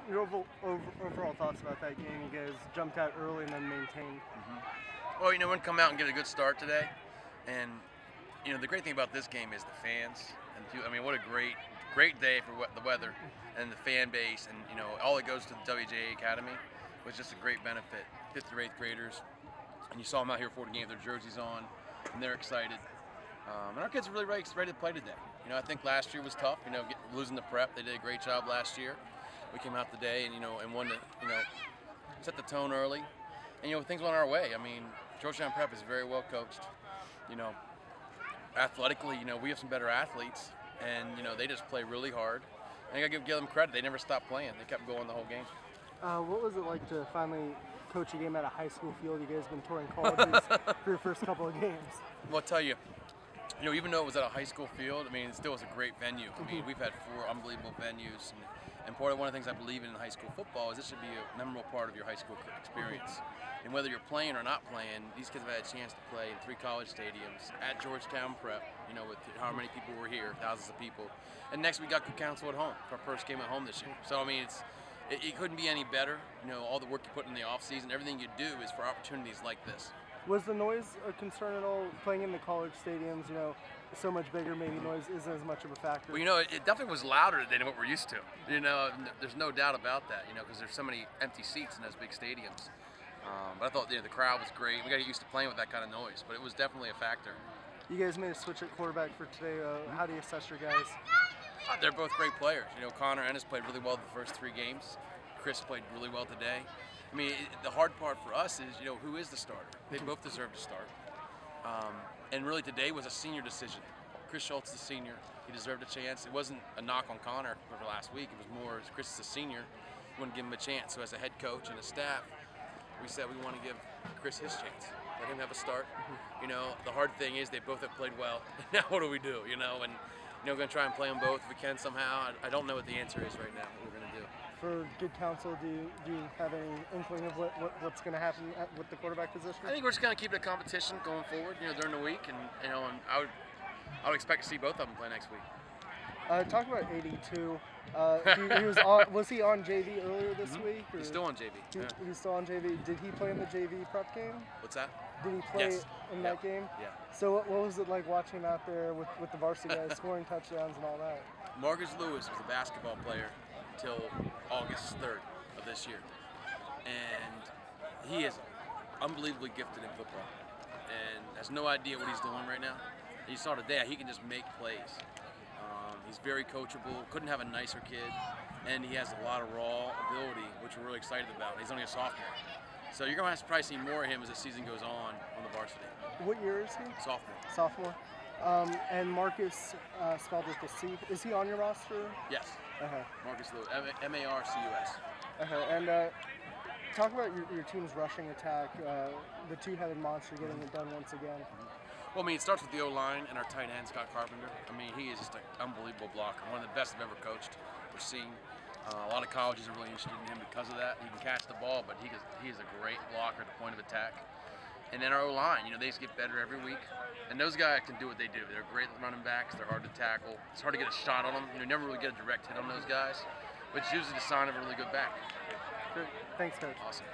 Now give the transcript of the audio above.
your overall thoughts about that game? You guys jumped out early and then maintained. Well, you know, we're going to come out and get a good start today. And, you know, the great thing about this game is the fans. And I mean, what a great day for the weather and the fan base. And, you know, all it goes to the WJA Academy was just a great benefit. 5th through 8th graders. And you saw them out here for the game with their jerseys on. And they're excited. And our kids are really ready to play today. You know, I think last year was tough. You know, losing the prep. They did a great job last year. We came out today and, you know, and wanted to, you know, set the tone early. And, you know, things went our way. I mean, Georgetown Prep is very well coached. You know, athletically, you know, we have some better athletes. And, you know, they just play really hard. And I got to give them credit. They never stopped playing. They kept going the whole game. What was it like to finally coach a game at a high school field? You guys have been touring colleges for your first couple of games. Well, I'll tell you, you know, even though it was at a high school field, I mean, it still was a great venue. I mean, we've had 4 unbelievable venues. And part of one of the things I believe in high school football is this should be a memorable part of your high school experience. And whether you're playing or not playing, these kids have had a chance to play in 3 college stadiums, at Georgetown Prep, you know, with how many people were here, thousands of people. And next we got Cook Council at home, for our first game at home this year. So, I mean, it couldn't be any better. You know, all the work you put in the off season, everything you do is for opportunities like this. Was the noise a concern at all? Playing in the college stadiums, you know, so much bigger, maybe noise isn't as much of a factor. Well, you know, it definitely was louder than what we're used to. You know, there's no doubt about that, you know, because there's so many empty seats in those big stadiums. But I thought, you know, the crowd was great. We got to get used to playing with that kind of noise, but it was definitely a factor. You guys made a switch at quarterback for today. How do you assess your guys? They're both great players. You know, Connor and Ennis played really well the first 3 games. Chris played really well today. I mean, the hard part for us is, you know, who is the starter? They both deserve to start. And really today was a senior decision. Chris Schultz is a senior. He deserved a chance. It wasn't a knock on Connor over last week. It was more, Chris is a senior. We want to give him a chance. So as a head coach and a staff, we said we want to give Chris his chance. Let him have a start. You know, the hard thing is they both have played well. Now what do we do, you know? And, you know, we're going to try and play them both if we can somehow. I don't know what the answer is right now, what we're going to do. For good counsel, do you have any inkling of what's going to happen with the quarterback position? I think we're just going to keep it a competition going forward, you know, during the week, and you know, and I would expect to see both of them play next week. Talk about 82. Was he on JV earlier this week? Or? He's still on JV. He's still on JV. Did he play in the JV prep game? What's that? Did he play in that game? Yeah. So what was it like watching out there with the varsity guys scoring touchdowns and all that? Marcus Lewis was a basketball player until August 3rd of this year. And he is unbelievably gifted in football and has no idea what he's doing right now. You saw today, he can just make plays. He's very coachable, couldn't have a nicer kid, and he has a lot of raw ability, which we're really excited about. He's only a sophomore. So you're going to probably see more of him as the season goes on the varsity. What year is he? Sophomore. Sophomore. And Marcus, spelled with a C. Is he on your roster? Yes. Marcus Lewis, M-A-R-C-U-S. And talk about your team's rushing attack, the 2-headed monster getting it done once again. Well, I mean, it starts with the O-line and our tight end, Scott Carpenter. I mean, he is just an unbelievable blocker, one of the best I've ever coached or seen. A lot of colleges are really interested in him because of that. He can catch the ball, but he is a great blocker at the point of attack. And then our O-line, you know, they just get better every week. And those guys can do what they do. They're great running backs. They're hard to tackle. It's hard to get a shot on them. You never really get a direct hit on those guys, which is usually the sign of a really good back. Great. Thanks, Coach. Awesome.